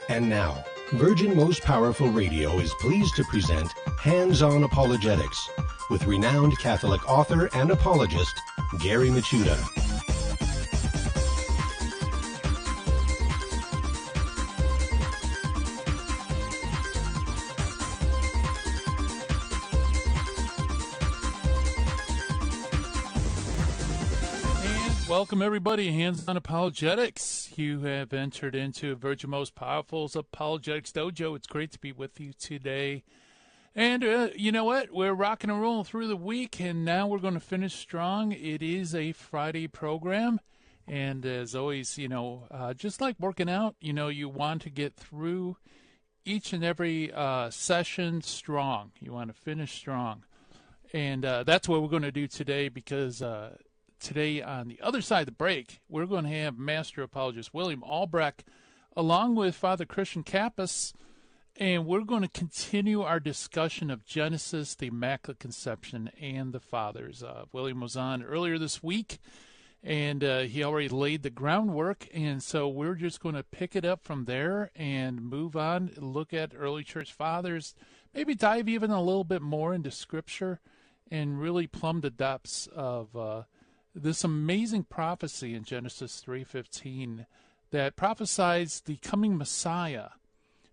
And now, Virgin Most Powerful Radio is pleased to present Hands-On Apologetics with renowned Catholic author and apologist, Gary Michuta. Welcome, everybody. Hands-On Apologetics. You have entered into Virgin Most Powerful's Apologetics Dojo. It's great to be with you today. And you know what? We're rocking and rolling through the week, and now we're going to finish strong. It is a Friday program, and as always, just like working out, you want to get through each and every session strong. You want to finish strong. And that's what we're going to do today, because today, on the other side of the break, we're going to have Master Apologist William Albrecht along with Father Christian Kappes, and we're going to continue our discussion of Genesis, the Immaculate Conception, and the Fathers. William was on earlier this week, and he already laid the groundwork, and so we're just going to pick it up from there and move on, look at early church fathers, maybe dive even a little bit more into Scripture, and really plumb the depths of this amazing prophecy in Genesis 3:15 that prophesies the coming Messiah,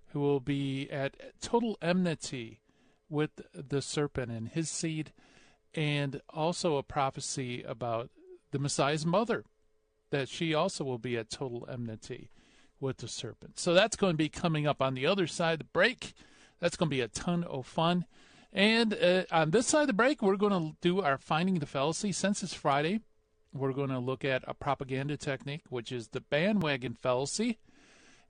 who will be at total enmity with the serpent and his seed, and also a prophecy about the Messiah's mother, that she also will be at total enmity with the serpent. So that's going to be coming up on the other side of the break. That's going to be a ton of fun. And on this side of the break, we're going to do our Finding the Fallacy. Since it's Friday, we're going to look at a propaganda technique, which is the bandwagon fallacy.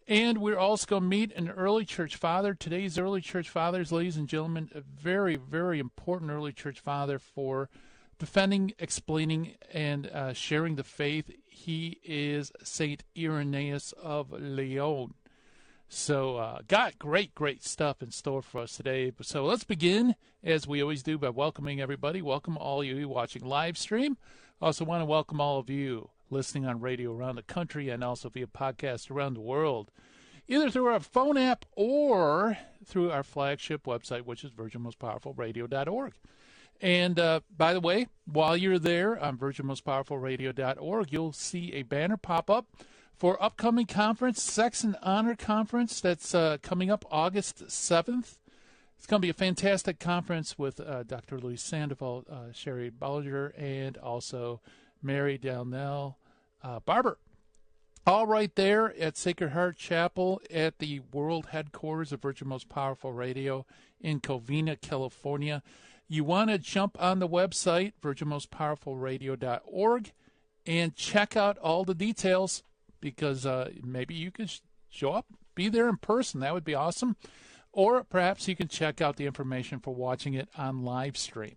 And we're also going to meet an early church father. Today's early church fathers, ladies and gentlemen, a very, very important early church father for defending, explaining, and sharing the faith. He is Saint Irenaeus of Lyon. So got great stuff in store for us today. So let's begin, as we always do, by welcoming everybody. Welcome all you watching live stream. Also want to welcome all of you listening on radio around the country and also via podcast around the world, either through our phone app or through our flagship website, which is virginmostpowerfulradio.org. And by the way, while you're there on virginmostpowerfulradio.org, you'll see a banner pop up for upcoming conference, Sex and Honor Conference, that's coming up August 7th. It's going to be a fantastic conference with Dr. Louis Sandoval, Sherry Bollinger, and also Mary Downell Barber. All right there at Sacred Heart Chapel at the world headquarters of Virgin Most Powerful Radio in Covina, California. You want to jump on the website, virginmostpowerfulradio.org, and check out all the details, because maybe you could show up, be there in person. That would be awesome. Or perhaps you can check out the information for watching it on live stream.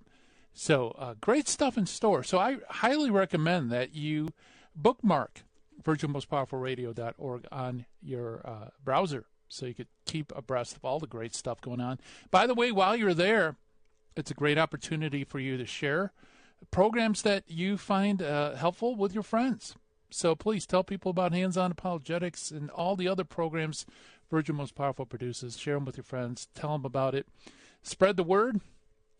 So great stuff in store. So I highly recommend that you bookmark virginmostpowerfulradio.org on your browser so you could keep abreast of all the great stuff going on. By the way, while you're there, it's a great opportunity for you to share programs that you find helpful with your friends. So please tell people about Hands-On Apologetics and all the other programs Virgin Most Powerful produces. Share them with your friends. Tell them about it. Spread the word,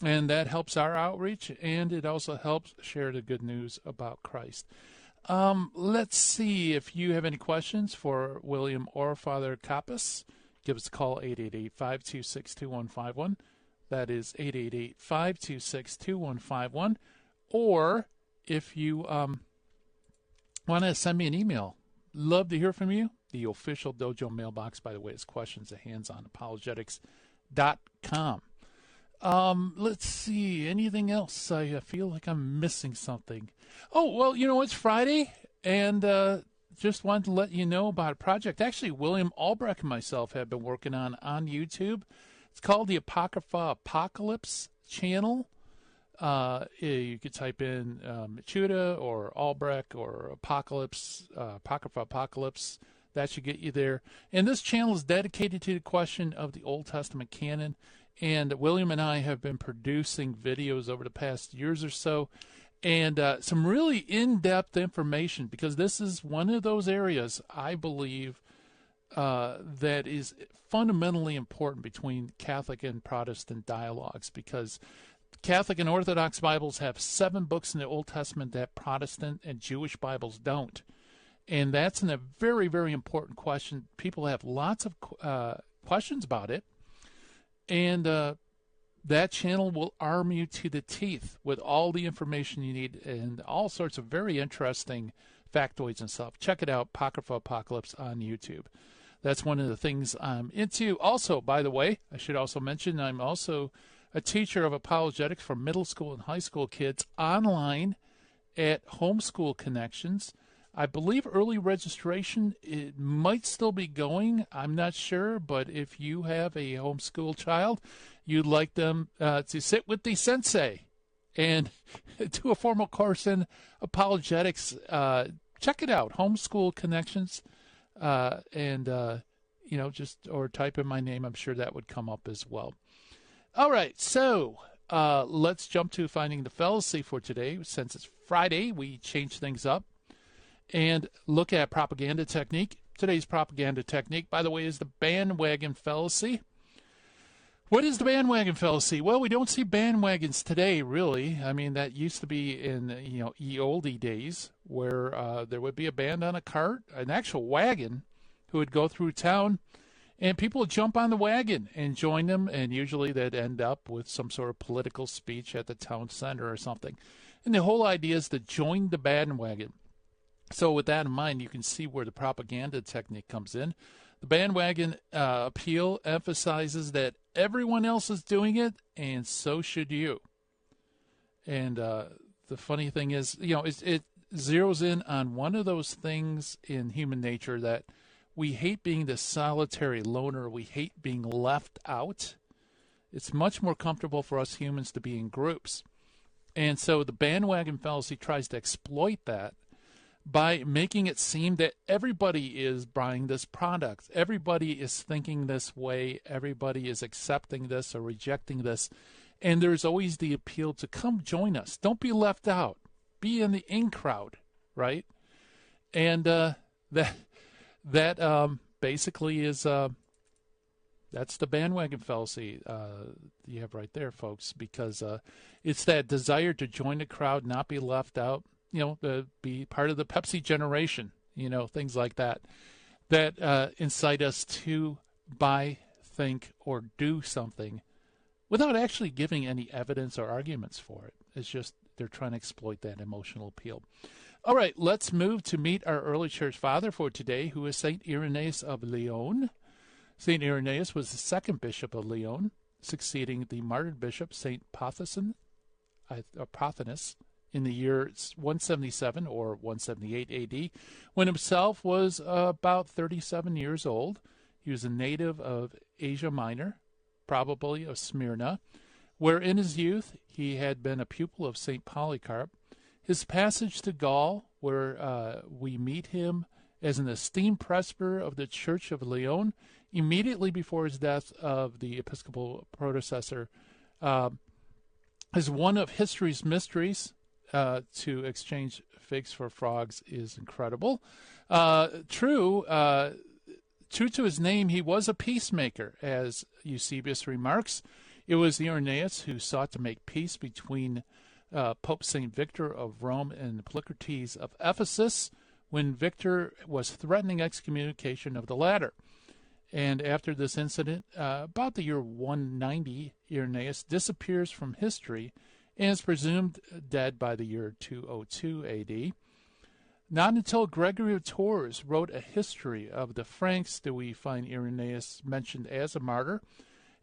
and that helps our outreach, and it also helps share the good news about Christ. Let's see if you have any questions for William or Father Kappes. Give us a call, 888-526-2151. That is 888-526-2151. Or if you want to send me an email, love to hear from you. The official dojo mailbox, by the way, is questions at handsonapologetics.com. Let's see. Anything else? I feel like I'm missing something. Oh, well, it's Friday, and just wanted to let you know about a project. Actually, William Albrecht and myself have been working on YouTube. It's called the Apocrypha Apocalypse channel. You could type in Michuta or Albrecht or Apocalypse, Apocrypha Apocalypse. That should get you there. And this channel is dedicated to the question of the Old Testament canon. And William and I have been producing videos over the past years or so, and some really in-depth information, because this is one of those areas I believe that is fundamentally important between Catholic and Protestant dialogues, because Catholic and Orthodox Bibles have 7 books in the Old Testament that Protestant and Jewish Bibles don't. And that's a very, very important question. People have lots of questions about it. And that channel will arm you to the teeth with all the information you need and all sorts of very interesting factoids and stuff. Check it out, Apocrypha Apocalypse on YouTube. That's one of the things I'm into. Also, by the way, I should also mention I'm also a teacher of apologetics for middle school and high school kids online at Homeschool Connections. I believe early registration, it might still be going. I'm not sure, but if you have a homeschool child, you'd like them to sit with the sensei and do a formal course in apologetics, check it out, Homeschool Connections, and just or type in my name. I'm sure that would come up as well. All right, so let's jump to finding the fallacy for today. Since it's Friday, we change things up and look at propaganda technique. Today's propaganda technique, by the way, is the bandwagon fallacy. What is the bandwagon fallacy? Well, we don't see bandwagons today, really. I mean, that used to be in, ye olde days, where there would be a band on a cart, an actual wagon, who would go through town, and people would jump on the wagon and join them, and usually they'd end up with some sort of political speech at the town center or something. And the whole idea is to join the bandwagon. So with that in mind, you can see where the propaganda technique comes in. The bandwagon appeal emphasizes that everyone else is doing it, and so should you. And the funny thing is, it zeroes in on one of those things in human nature that we hate being the solitary loner. We hate being left out. It's much more comfortable for us humans to be in groups. And so the bandwagon fallacy tries to exploit that by making it seem that everybody is buying this product. Everybody is thinking this way. Everybody is accepting this or rejecting this. And there's always the appeal to come join us. Don't be left out. Be in the in crowd, right? And that basically is that's the bandwagon fallacy you have right there, folks, because it's that desire to join the crowd, not be left out. To be part of the Pepsi generation, things like that incite us to buy, think, or do something without actually giving any evidence or arguments for it. It's just they're trying to exploit that emotional appeal. All right, let's move to meet our early church father for today, who is St. Irenaeus of Lyon. St. Irenaeus was the second bishop of Lyon, succeeding the martyred bishop St. Pothinus, in the year 177 or 178 A.D., when himself was about 37 years old. He was a native of Asia Minor, probably of Smyrna, where in his youth he had been a pupil of St. Polycarp. His passage to Gaul, where we meet him as an esteemed presbyter of the Church of Lyon, immediately before his death of the episcopal predecessor, is one of history's mysteries. To exchange figs for frogs is incredible. True to his name, he was a peacemaker, as Eusebius remarks. It was Irenaeus who sought to make peace between Pope St. Victor of Rome and Polycrates of Ephesus, when Victor was threatening excommunication of the latter. And after this incident, about the year 190, Irenaeus disappears from history and is presumed dead by the year 202 A.D. Not until Gregory of Tours wrote a history of the Franks do we find Irenaeus mentioned as a martyr,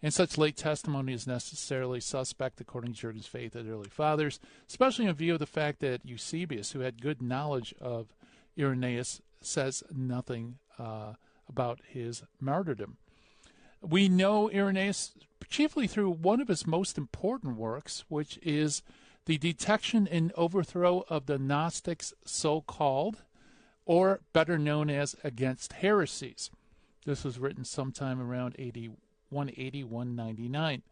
and such late testimony is necessarily suspect according to Jurgen's faith of the early fathers, especially in view of the fact that Eusebius, who had good knowledge of Irenaeus, says nothing about his martyrdom. We know Irenaeus chiefly through one of his most important works, which is the detection and overthrow of the Gnostics, so-called, or better known as Against Heresies. This was written sometime around 180, 199.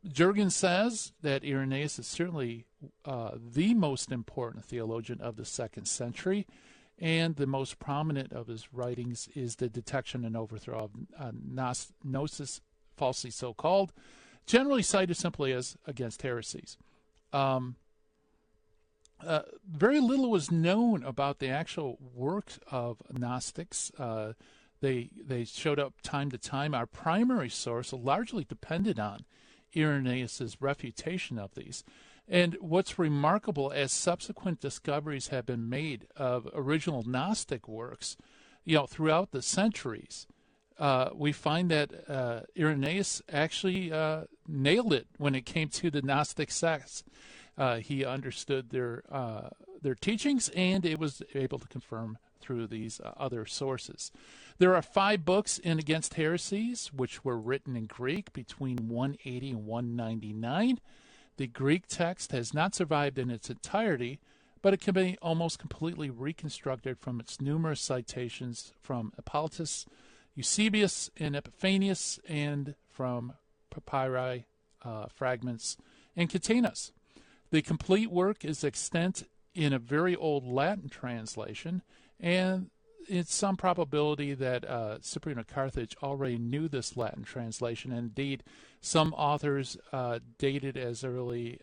Jurgen says that Irenaeus is certainly the most important theologian of the 2nd century, and the most prominent of his writings is the detection and overthrow of gnosis, falsely so-called, generally cited simply as against heresies. Very little was known about the actual work of Gnostics. They showed up time to time. Our primary source largely depended on Irenaeus' refutation of these. And what's remarkable, as subsequent discoveries have been made of original Gnostic works, throughout the centuries, we find that Irenaeus actually nailed it when it came to the Gnostic sects. He understood their teachings, and it was able to confirm through these other sources. There are 5 books in Against Heresies, which were written in Greek between 180 and 199. The Greek text has not survived in its entirety, but it can be almost completely reconstructed from its numerous citations from Hippolytus, Eusebius, and Epiphanius, and from papyri fragments and catenas. The complete work is extant in a very old Latin translation, and it's some probability that Cyprian of Carthage already knew this Latin translation. Indeed, some authors dated as early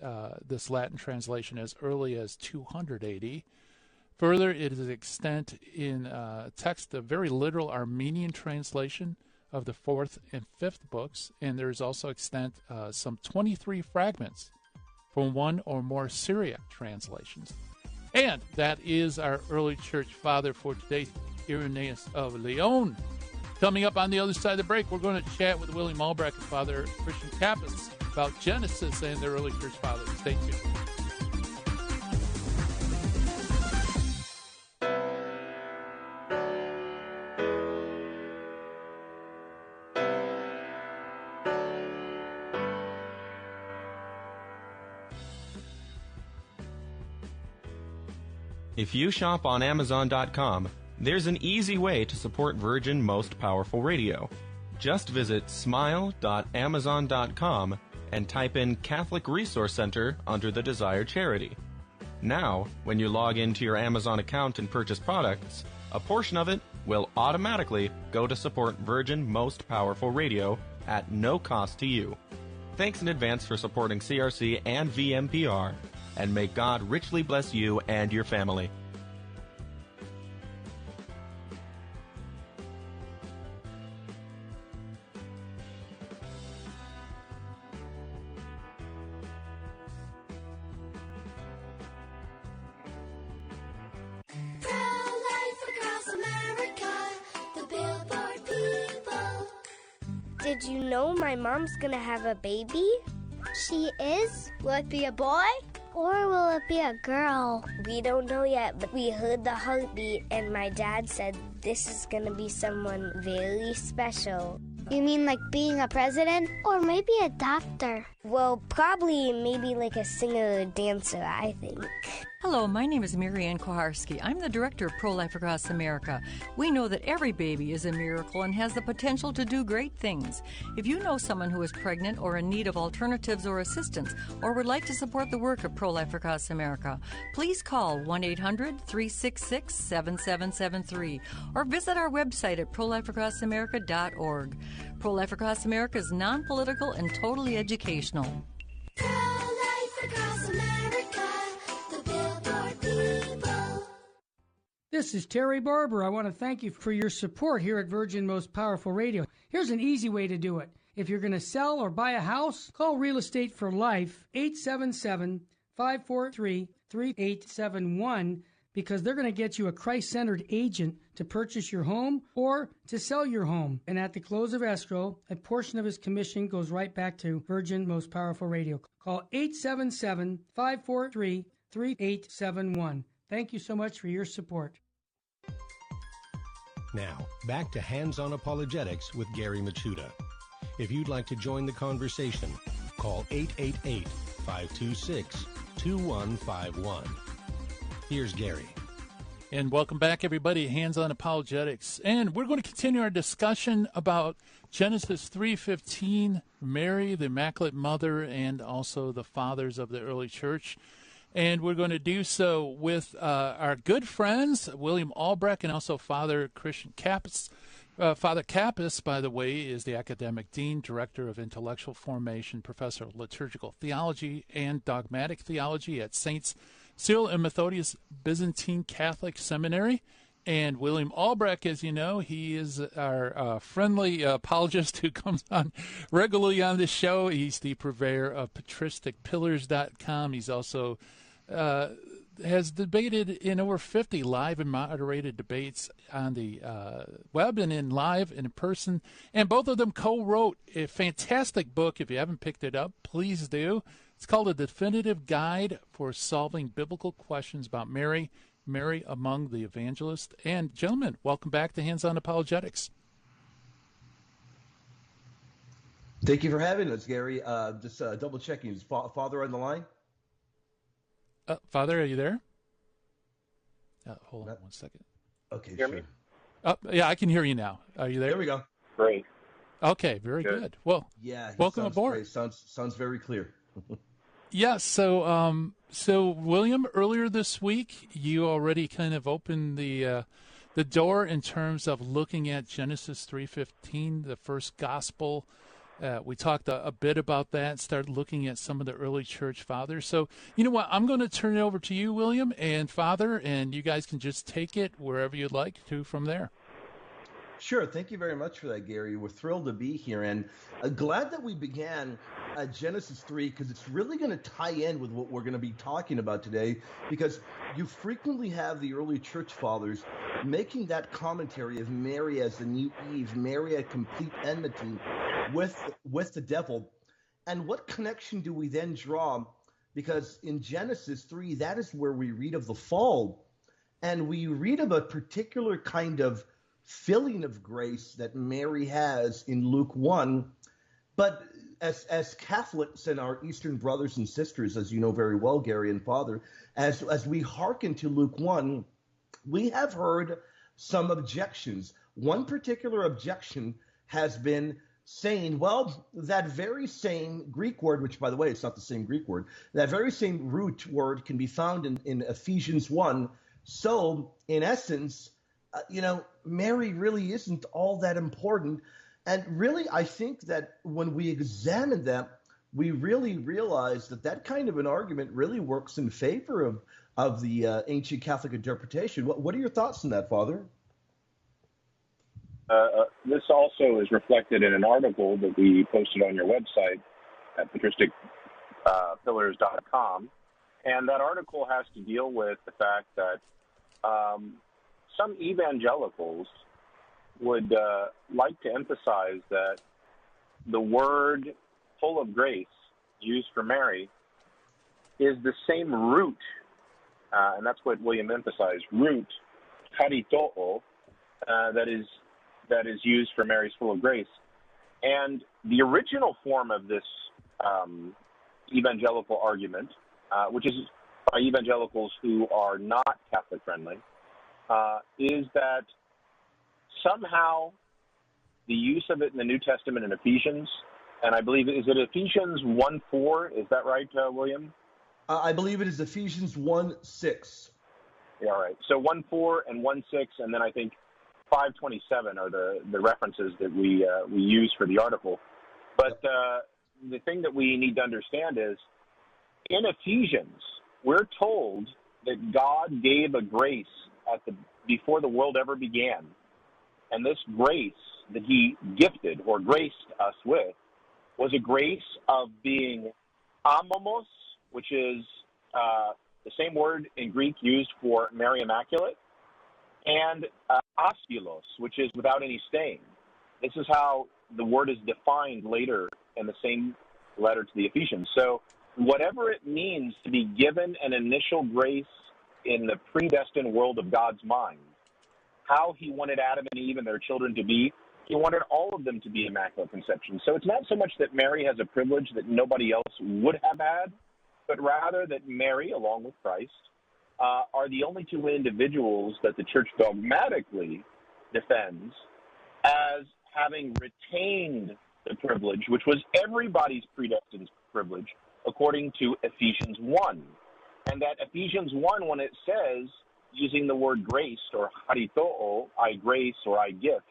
this Latin translation as early as 200 AD. Further, it is extant in text, a very literal Armenian translation of the 4th and 5th books, and there is also extant some 23 fragments from one or more Syriac translations. And that is our early church father for today, Irenaeus of Lyon. Coming up on the other side of the break, we're going to chat with William Albrecht and Father Christian Kappes about Genesis and the early church fathers. Stay tuned. If you shop on Amazon.com, there's an easy way to support Virgin Most Powerful Radio. Just visit smile.amazon.com and type in Catholic Resource Center under the desired charity. Now, when you log into your Amazon account and purchase products, a portion of it will automatically go to support Virgin Most Powerful Radio at no cost to you. Thanks in advance for supporting CRC and VMPR, and may God richly bless you and your family. Did you know my mom's gonna have a baby? She is? Will it be a boy? Or will it be a girl? We don't know yet, but we heard the heartbeat, and my dad said this is gonna be someone very special. You mean like being a president? Or maybe a doctor. Well, probably maybe like a singer or dancer, I think. Hello, my name is Marianne Koharski. I'm the director of Pro-Life Across America. We know that every baby is a miracle and has the potential to do great things. If you know someone who is pregnant or in need of alternatives or assistance, or would like to support the work of Pro-Life Across America, please call 1-800-366-7773 or visit our website at prolifeacrossamerica.org. Pro-Life Across America is non-political and totally educational. Pro-Life Across America, the Billboard people. This is Terry Barber. I want to thank you for your support here at Virgin Most Powerful Radio. Here's an easy way to do it. If you're going to sell or buy a house, call Real Estate for Life, 877-543-3871, because they're going to get you a Christ-centered agent to purchase your home or to sell your home. And at the close of escrow, a portion of his commission goes right back to Virgin Most Powerful Radio. Call 877-543-3871. Thank you so much for your support. Now, back to Hands-on Apologetics with Gary Michuta. If you'd like to join the conversation, call 888-526-2151. Here's Gary. And welcome back, everybody, Hands-on Apologetics. And we're going to continue our discussion about Genesis 3:15, Mary, the Immaculate Mother, and also the fathers of the early church. And we're going to do so with our good friends, William Albrecht and also Father Christian Kappes. Father Kappes, by the way, is the Academic Dean, Director of Intellectual Formation, Professor of Liturgical Theology and Dogmatic Theology at Saints Cyril and Methodius Byzantine Catholic Seminary. And William Albrecht, as you know, he is our friendly apologist who comes on regularly on this show. He's the purveyor of PatristicPillars.com. He's also has debated in over 50 live and moderated debates on the web and in live and in person. And both of them co-wrote a fantastic book. If you haven't picked it up, please do. It's called A Definitive Guide for Solving Biblical Questions About Mary, Mary Among the Evangelists. And gentlemen, welcome back to Hands On Apologetics. Thank you for having us, Gary. Just double checking. Is Father on the line? Father, are you there? Hold on one second. Okay, hear sure. me? Yeah, I can hear you now. Are you there? There we go. Great. Okay, very good. Well, Yeah, he welcome sounds aboard. Great. Sounds very clear. Yeah, so William, earlier this week, you already kind of opened the door in terms of looking at Genesis 3:15, the first gospel. We talked a bit about that, started looking at some of the early church fathers. So, you know what, I'm going to turn it over to you, William, and Father, and you guys can just take it wherever you'd like to from there. Sure. Thank you very much for that, Gary. We're thrilled to be here, and glad that we began Genesis 3 because it's really going to tie in with what we're going to be talking about today, because you frequently have the early church fathers making that commentary of Mary as the new Eve, Mary at complete enmity with the devil. And what connection do we then draw? Because in Genesis 3, that is where we read of the fall, and we read of a particular kind of filling of grace that Mary has in Luke 1. But as Catholics and our Eastern brothers and sisters, as you know very well, Gary and Father, as we hearken to Luke 1, we have heard some objections. One particular objection has been saying, well, that very same Greek word, which, by the way, it's not the same Greek word, that very same root word can be found in Ephesians 1. So, in essence, Mary really isn't all that important. And really, I think that when we examine that, we really realize that kind of an argument really works in favor of the ancient Catholic interpretation. What are your thoughts on that, Father? This also is reflected in an article that we posted on your website at PatristicPillars.com. And that article has to deal with the fact that some evangelicals would like to emphasize that the word full of grace used for Mary is the same root, and that's what William emphasized, root, charitoo, that is used for Mary's full of grace. And the original form of this evangelical argument, which is by evangelicals who are not Catholic friendly, is that somehow the use of it in the New Testament in Ephesians, and I believe, is it Ephesians 1:4? Is that right, William? I believe it is Ephesians 1:6. Yeah, right. So 1:4 and 1:6, and then I think 5:27 are the references that we use for the article. But the thing that we need to understand is, in Ephesians, we're told that God gave a grace before the world ever began. And this grace that he gifted or graced us with was a grace of being amamos, which is the same word in Greek used for Mary Immaculate, and askelos, which is without any stain. This is how the word is defined later in the same letter to the Ephesians. So whatever it means to be given an initial grace in the predestined world of God's mind, how he wanted Adam and Eve and their children to be, he wanted all of them to be Immaculate Conception. So it's not so much that Mary has a privilege that nobody else would have had, but rather that Mary, along with Christ, are the only two individuals that the Church dogmatically defends as having retained the privilege, which was everybody's predestined privilege, according to Ephesians 1. And that Ephesians 1, when it says, using the word grace or haritoo, I grace or I gift,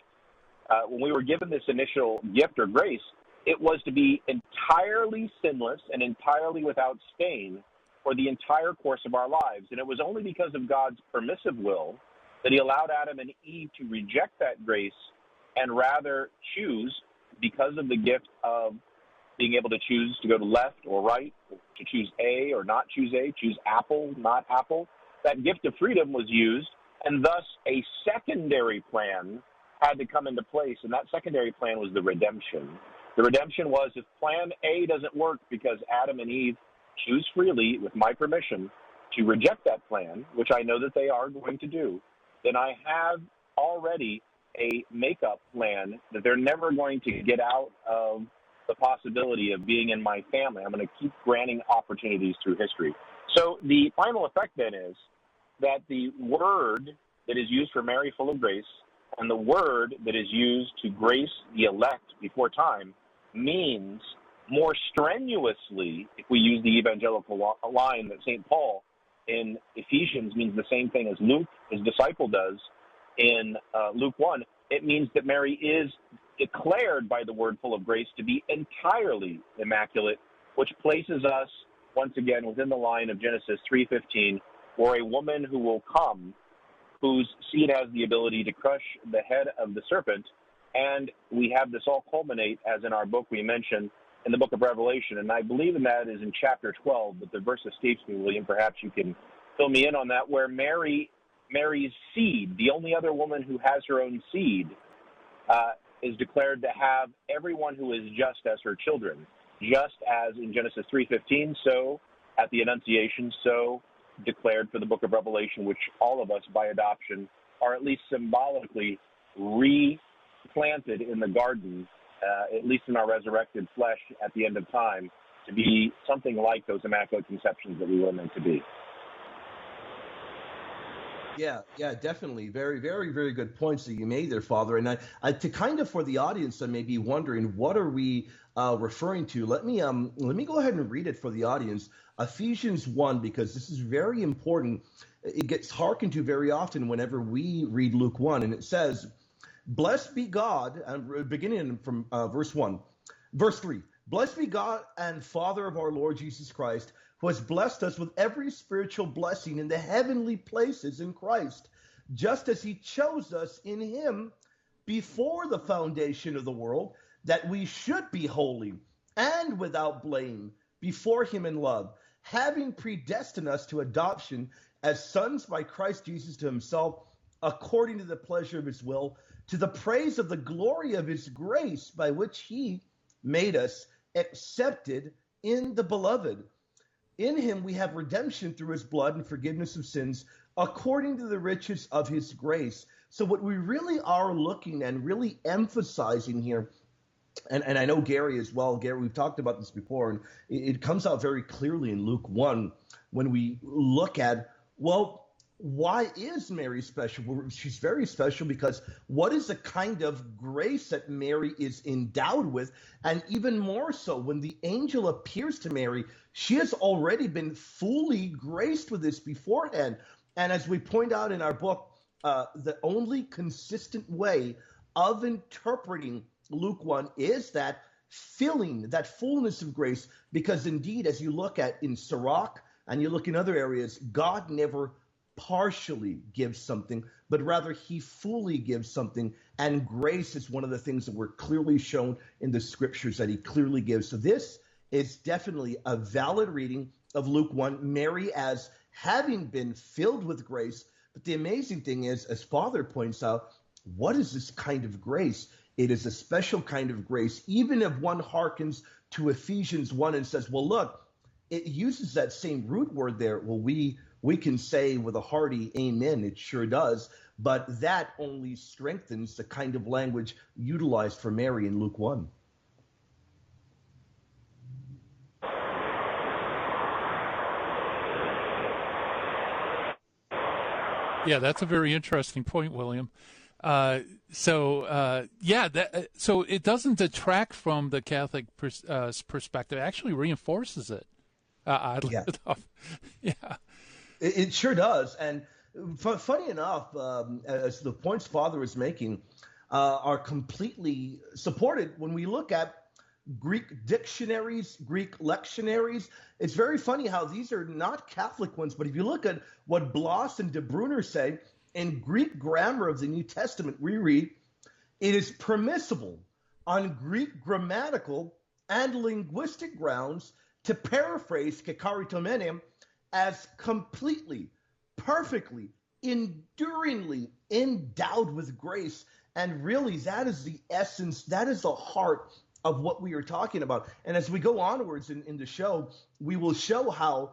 when we were given this initial gift or grace, it was to be entirely sinless and entirely without stain for the entire course of our lives. And it was only because of God's permissive will that he allowed Adam and Eve to reject that grace and rather choose, because of the gift of being able to choose to go to left or right, to choose A or not choose A, choose apple, not apple. That gift of freedom was used, and thus a secondary plan had to come into place, and that secondary plan was the redemption. The redemption was, if plan A doesn't work because Adam and Eve choose freely, with my permission, to reject that plan, which I know that they are going to do, then I have already a makeup plan that they're never going to get out of the possibility of being in my family. I'm going to keep granting opportunities through history. So the final effect then is that the word that is used for Mary full of grace and the word that is used to grace the elect before time means more strenuously, if we use the evangelical line that St. Paul in Ephesians means the same thing as Luke, his disciple, does in Luke 1, it means that Mary is declared by the word full of grace to be entirely immaculate, which places us once again within the line of Genesis 3:15, or a woman who will come, whose seed has the ability to crush the head of the serpent. And we have this all culminate, as in our book we mentioned, in the book of Revelation. And I believe in that is in chapter 12, but the verse escapes me, William. Perhaps you can fill me in on that, where Mary's seed, the only other woman who has her own seed, is declared to have everyone who is just as her children. Just as in Genesis 3:15, so at the Annunciation, so declared for the book of Revelation, which all of us by adoption are at least symbolically replanted in the garden, at least in our resurrected flesh at the end of time, to be something like those Immaculate Conceptions that we were meant to be. Yeah, definitely. Very, very, very good points that you made there, Father. And I to kind of, for the audience that may be wondering, what are we referring to? Let me go ahead and read it for the audience. Ephesians 1, because this is very important. It gets hearkened to very often whenever we read Luke 1, and it says, "Blessed be God," and beginning from verse 1, verse 3. "Blessed be God and Father of our Lord Jesus Christ, who has blessed us with every spiritual blessing in the heavenly places in Christ, just as he chose us in him before the foundation of the world, that we should be holy and without blame before him in love, having predestined us to adoption as sons by Christ Jesus to himself, according to the pleasure of his will, to the praise of the glory of his grace, by which he made us accepted in the beloved. In him we have redemption through his blood and forgiveness of sins, according to the riches of his grace." So what we really are looking and really emphasizing here, and I know Gary as well, Gary, we've talked about this before, and it comes out very clearly in Luke 1 when we look at, well, why is Mary special? Well, she's very special because what is the kind of grace that Mary is endowed with? And even more so, when the angel appears to Mary, she has already been fully graced with this beforehand. And as we point out in our book, the only consistent way of interpreting Luke 1 is that filling, that fullness of grace, because indeed, as you look at in Sirach and you look in other areas, God never partially gives something, but rather he fully gives something. And grace is one of the things that we're clearly shown in the scriptures that he clearly gives. So this is definitely a valid reading of Luke 1, Mary as having been filled with grace. But the amazing thing is, as Father points out, what is this kind of grace? It is a special kind of grace. Even if one hearkens to Ephesians 1 and says, well, look, it uses that same root word there. Well, we can say with a hearty amen, it sure does, but that only strengthens the kind of language utilized for Mary in Luke 1. Yeah, that's a very interesting point, William. So it doesn't detract from the Catholic perspective. It actually reinforces it. oddly Yeah. enough. Yeah. It sure does. And funny enough, as the points Father is making are completely supported when we look at Greek dictionaries, Greek lectionaries. It's very funny how these are not Catholic ones, but if you look at what Bloss and de Brunner say, in Greek grammar of the New Testament, we read, it is permissible on Greek grammatical and linguistic grounds to paraphrase Kakaritomenem as completely, perfectly, enduringly endowed with grace. And really, that is the essence, that is the heart of what we are talking about. And as we go onwards in the show, we will show how,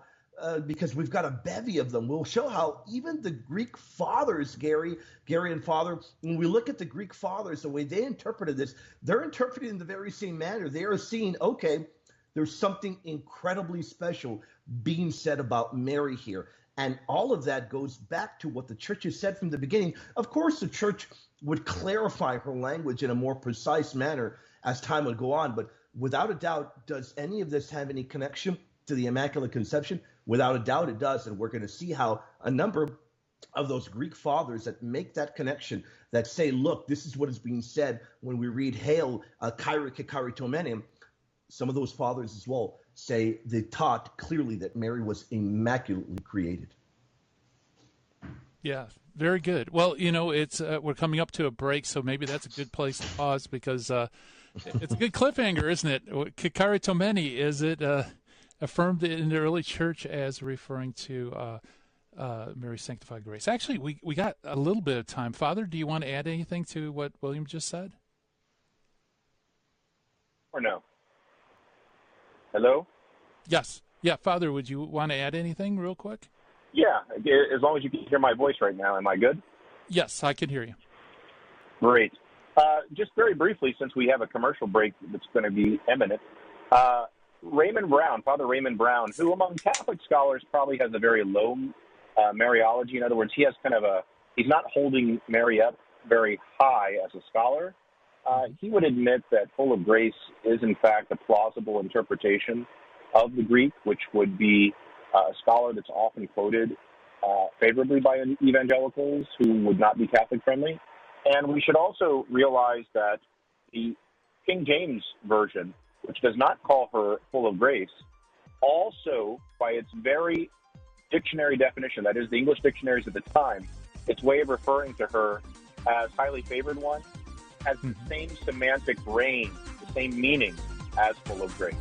because we've got a bevy of them, we'll show how even the Greek fathers, Gary and Father, when we look at the Greek fathers, the way they interpreted this, they're interpreting in the very same manner. They are seeing, okay, there's something incredibly special being said about Mary here. And all of that goes back to what the church has said from the beginning. Of course, the church would clarify her language in a more precise manner as time would go on. But without a doubt, does any of this have any connection to the Immaculate Conception? Without a doubt, it does. And we're going to see how a number of those Greek fathers that make that connection, that say, look, this is what is being said when we read Hail, Kyrie Kakaritomenem. Some of those fathers as well say they taught clearly that Mary was immaculately created. Yeah, very good. Well, it's we're coming up to a break, so maybe that's a good place to pause because it's a good cliffhanger, isn't it? Kakaritomeni, is it affirmed in the early church as referring to Mary's sanctified grace? Actually, we got a little bit of time. Father, do you want to add anything to what William just said? Or no? Hello? Yes. Yeah, Father, would you want to add anything real quick? Yeah, as long as you can hear my voice right now. Am I good? Yes, I can hear you. Great. Just very briefly, since we have a commercial break that's going to be imminent, Raymond Brown, Father Raymond Brown, who among Catholic scholars probably has a very low Mariology. In other words, he has he's not holding Mary up very high as a scholar. He would admit that full of grace is in fact a plausible interpretation of the Greek, which would be a scholar that's often quoted favorably by evangelicals who would not be Catholic friendly. And we should also realize that the King James Version, which does not call her full of grace, also by its very dictionary definition, that is the English dictionaries at the time, its way of referring to her as highly favored one, has the same semantic range, the same meaning as full of grace.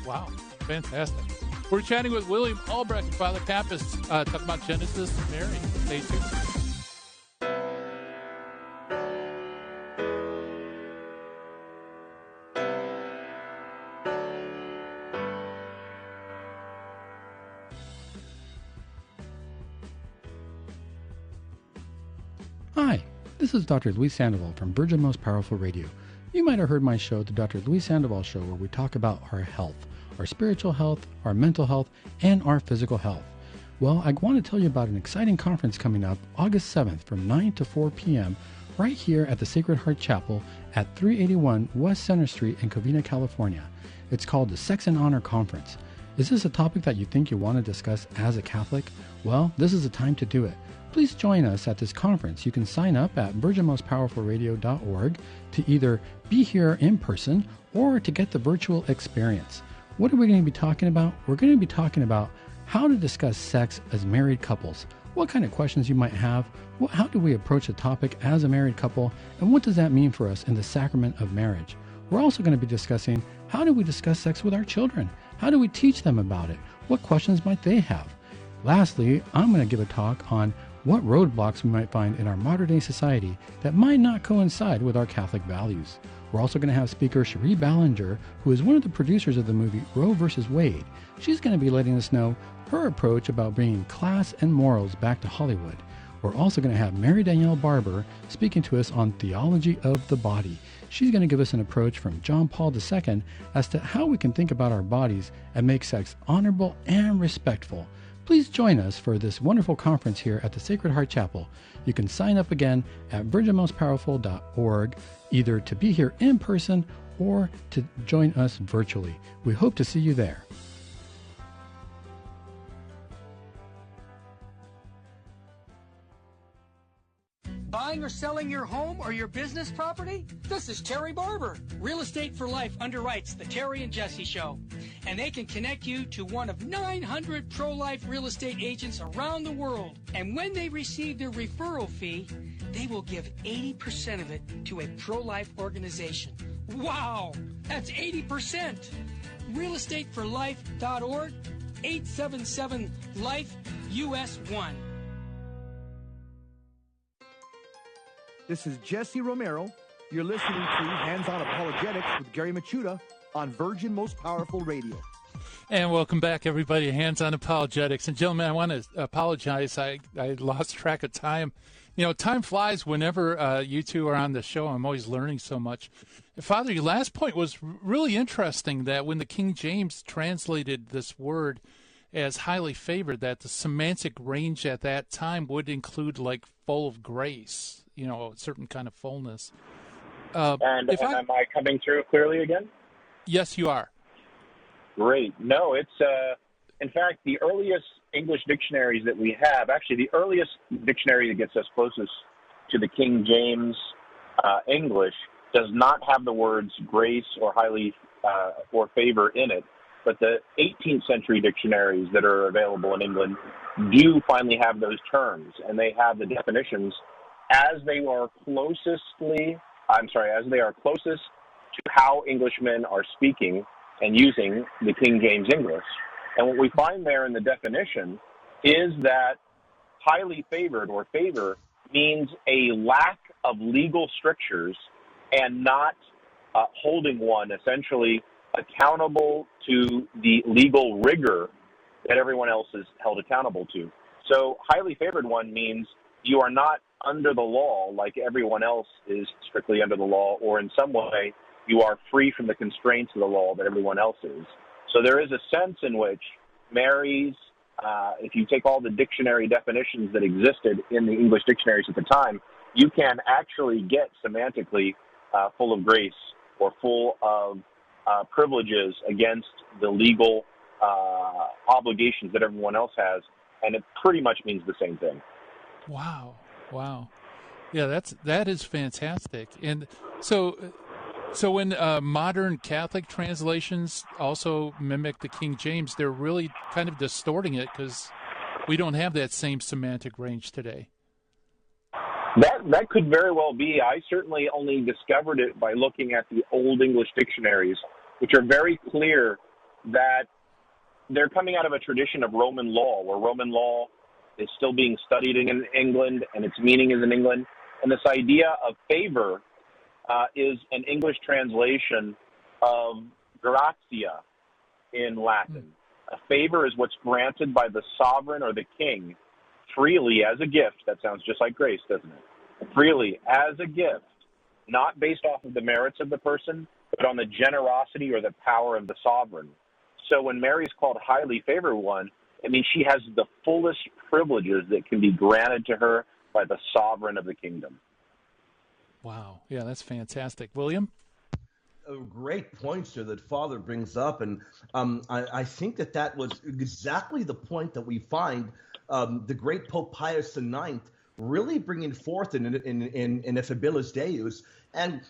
Wow, fantastic. We're chatting with William Albrecht and Father Kappes, talking about Genesis and Mary. Stay tuned. Hi, this is Dr. Luis Sandoval from Virgin Most Powerful Radio. You might have heard my show, The Dr. Luis Sandoval Show, where we talk about our health, our spiritual health, our mental health, and our physical health. Well, I want to tell you about an exciting conference coming up August 7th from 9 to 4 p.m. right here at the Sacred Heart Chapel at 381 West Center Street in Covina, California. It's called the Sex and Honor Conference. Is this a topic that you think you want to discuss as a Catholic? Well, this is the time to do it. Please join us at this conference. You can sign up at virginmostpowerfulradio.org to either be here in person or to get the virtual experience. What are we going to be talking about? We're going to be talking about how to discuss sex as married couples, what kind of questions you might have, how do we approach the topic as a married couple, and what does that mean for us in the sacrament of marriage. We're also going to be discussing how do we discuss sex with our children? How do we teach them about it? What questions might they have? Lastly, I'm going to give a talk on what roadblocks we might find in our modern-day society that might not coincide with our Catholic values. We're also going to have speaker Cherie Ballinger, who is one of the producers of the movie Roe v. Wade. She's going to be letting us know her approach about bringing class and morals back to Hollywood. We're also going to have Mary Danielle Barber speaking to us on theology of the body. She's going to give us an approach from John Paul II as to how we can think about our bodies and make sex honorable and respectful. Please join us for this wonderful conference here at the Sacred Heart Chapel. You can sign up again at virginmostpowerful.org, either to be here in person or to join us virtually. We hope to see you there. Buying or selling your home or your business property? This is Terry Barber. Real Estate for Life underwrites the Terry and Jesse Show, and they can connect you to one of 900 pro-life real estate agents around the world. And when they receive their referral fee, they will give 80% of it to a pro-life organization. Wow, that's 80%. realestateforlife.org, 877-LIFE-US1. This is Jesse Romero. You're listening to Hands-On Apologetics with Gary Michuta on Virgin Most Powerful Radio. And welcome back, everybody, to Hands-On Apologetics. And gentlemen, I want to apologize. I lost track of time. You know, time flies whenever you two are on the show. I'm always learning so much. Father, your last point was really interesting, that when the King James translated this word as highly favored, that the semantic range at that time would include, like, full of grace, you know, a certain kind of fullness. And am I coming through clearly again? Yes, you are. Great. No, it's, in fact, the earliest English dictionaries that we have, actually the earliest dictionary that gets us closest to the King James English, does not have the words grace or highly or favor in it. But the 18th century dictionaries that are available in England do finally have those terms, and they have the definitions as they are closest to how Englishmen are speaking and using the King James English. And what we find there in the definition is that highly favored or favor means a lack of legal strictures and not holding one essentially accountable to the legal rigor that everyone else is held accountable to. So highly favored one means you are not under the law like everyone else is strictly under the law, or in some way you are free from the constraints of the law that everyone else is. So there is a sense in which Mary's, if you take all the dictionary definitions that existed in the English dictionaries at the time, you can actually get semantically full of grace or full of privileges against the legal obligations that everyone else has, and it pretty much means the same thing. Wow. Yeah, that is fantastic. And so when modern Catholic translations also mimic the King James, they're really kind of distorting it because we don't have that same semantic range today. That could very well be. I certainly only discovered it by looking at the Old English dictionaries, which are very clear that they're coming out of a tradition of Roman law, where Roman law is still being studied in England and its meaning is in England. And this idea of favor is an English translation of gratia in Latin. A favor is what's granted by the sovereign or the king freely as a gift. That sounds just like grace, doesn't it? Freely as a gift, not based off of the merits of the person, but on the generosity or the power of the sovereign. So when Mary's called highly favored one, it means she has the fullest privileges that can be granted to her by the sovereign of the kingdom. Wow. Yeah, that's fantastic. William? Great points there that Father brings up, and I think that was exactly the point that we find the great Pope Pius IX really bringing forth in Effabilis Deus. And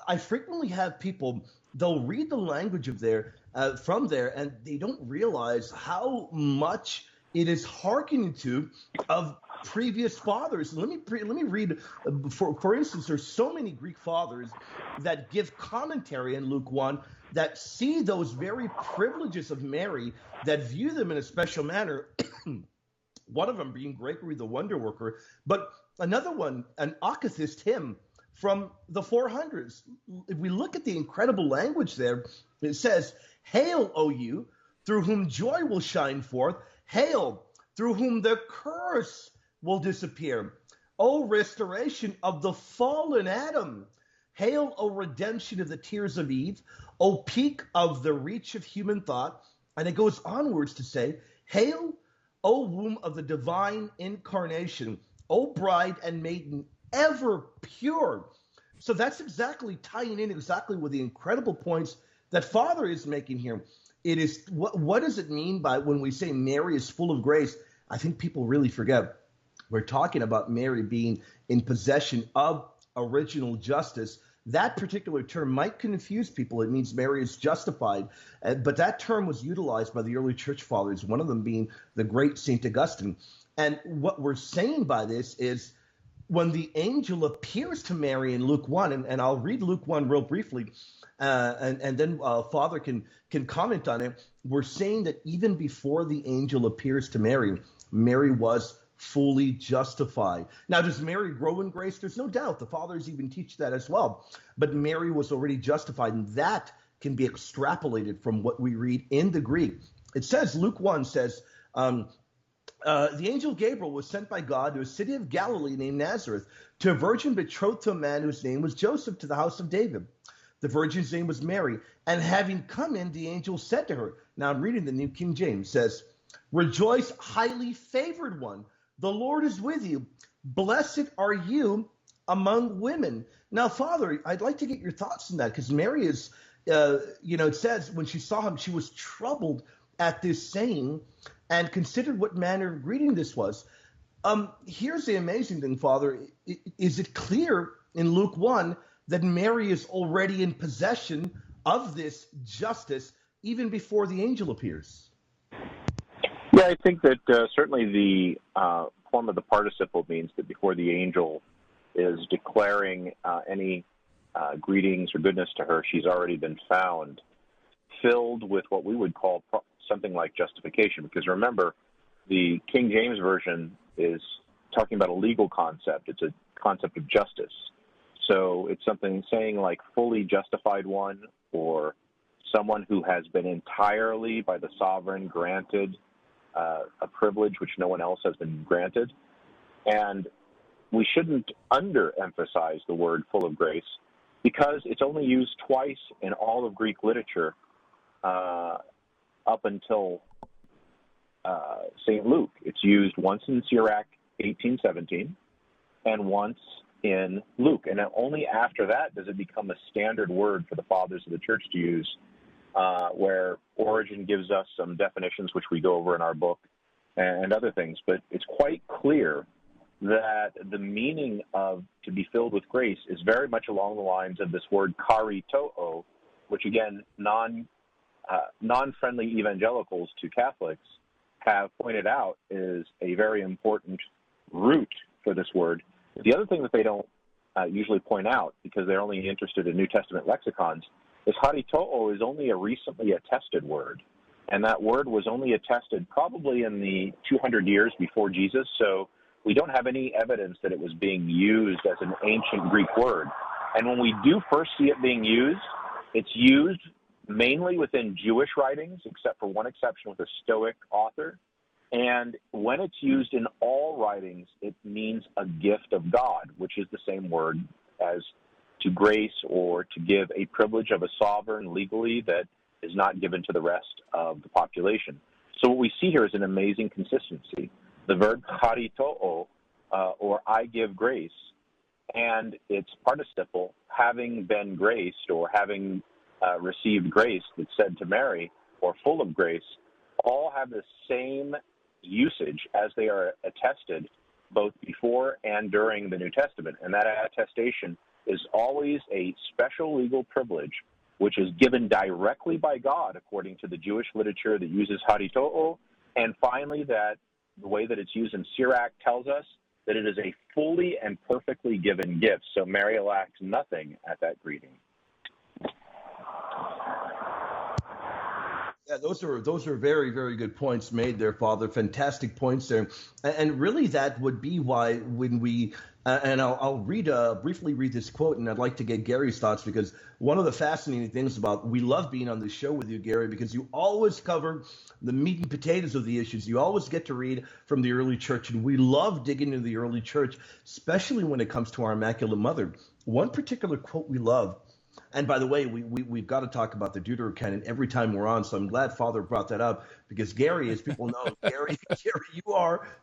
I frequently have people, they'll read the language of from there, and they don't realize how much it is hearkening to of previous fathers. Let me read. For instance, there's so many Greek fathers that give commentary in Luke 1 that see those very privileges of Mary, that view them in a special manner. One of them being Gregory the Wonder Worker, but another one, an Akathist hymn from the 400s. If we look at the incredible language there, it says, "Hail, O you, through whom joy will shine forth. Hail, through whom the curse will disappear. O restoration of the fallen Adam. Hail, O redemption of the tears of Eve. O peak of the reach of human thought." And it goes onwards to say, "Hail, O womb of the divine incarnation. O bride and maiden ever pure." So that's exactly tying in exactly with the incredible points that Father is making here. It is what does it mean by when we say Mary is full of grace? I think people really forget. we're talking about Mary being in possession of original justice. That particular term might confuse people. It means Mary is justified. But that term was utilized by the early church fathers, one of them being the great St. Augustine. And what we're saying by this is when the angel appears to Mary in Luke 1, and I'll read Luke 1 real briefly, and then Father can comment on it. We're saying that even before the angel appears to Mary, Mary was fully justified. Now, does Mary grow in grace? There's no doubt. The fathers even teach that as well. But Mary was already justified, and that can be extrapolated from what we read in the Greek. It says, Luke 1 says, the angel Gabriel was sent by God to a city of Galilee named Nazareth to a virgin betrothed to a man whose name was Joseph, to the house of David. The virgin's name was Mary. And having come in, the angel said to her, now I'm reading the New King James, says, rejoice, highly favored one. The Lord is with you. Blessed are you among women. Now, Father, I'd like to get your thoughts on that, because Mary is, it says when she saw him, she was troubled at this saying and considered what manner of greeting this was. Here's the amazing thing, Father. Is it clear in Luke 1 that Mary is already in possession of this justice even before the angel appears? Yeah, I think that certainly the form of the participle means that before the angel is declaring any greetings or goodness to her, she's already been found filled with what we would call something like justification. Because remember, the King James Version is talking about a legal concept. It's a concept of justice. So it's something saying like fully justified one, or someone who has been entirely by the sovereign granted a privilege which no one else has been granted. And we shouldn't underemphasize the word full of grace, because it's only used twice in all of Greek literature up until St. Luke. It's used once in Sirach 18:17 and once in Luke. And only after that does it become a standard word for the fathers of the church to use, where Origen gives us some definitions which we go over in our book and other things. But it's quite clear that the meaning of to be filled with grace is very much along the lines of this word karitoo, which again, non-friendly evangelicals to Catholics have pointed out is a very important root for this word. The other thing that they don't usually point out, because they're only interested in New Testament lexicons, is haritoo is only a recently attested word. And that word was only attested probably in the 200 years before Jesus, so we don't have any evidence that it was being used as an ancient Greek word. And when we do first see it being used, it's used mainly within Jewish writings, except for one exception with a Stoic author. And when it's used in all writings, it means a gift of God, which is the same word as to grace or to give a privilege of a sovereign legally that is not given to the rest of the population. So what we see here is an amazing consistency. The verb haritoo, or I give grace, and its participle, having been graced or having received grace that's said to Mary, or full of grace, all have the same usage as they are attested both before and during the New Testament. And that attestation is always a special legal privilege which is given directly by God according to the Jewish literature that uses haritoo. And finally, that the way that it's used in Sirach tells us that it is a fully and perfectly given gift. So Mary lacks nothing at that greeting. Yeah, those are very, very good points made there, Father. Fantastic points there. And really that would be why when we and I'll briefly read this quote, and I'd like to get Gary's thoughts, because one of the fascinating things about we love being on this show with you, Gary, because you always cover the meat and potatoes of the issues. You always get to read from the early church, and we love digging into the early church, especially when it comes to our Immaculate Mother. One particular quote we love, and by the way, we've got to talk about the Deuterocanon every time we're on, so I'm glad Father brought that up, because Gary, as people know, Gary,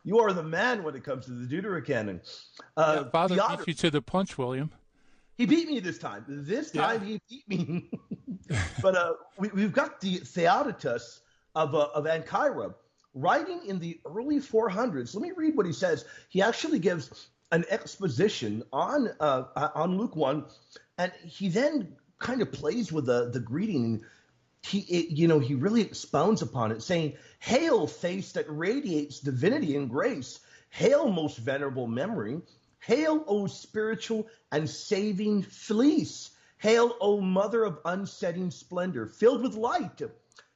you are the man when it comes to the Deuterocanon. Father beat you to the punch, William. He beat me this time. He beat me. But we've got the Theodotus of Ancyra, writing in the early 400s. Let me read what he says. He actually gives an exposition on Luke 1, and he then kind of plays with the greeting. He really expounds upon it, saying, "Hail, face that radiates divinity and grace. Hail, most venerable memory. Hail, O spiritual and saving fleece. Hail, O mother of unsetting splendor, filled with light.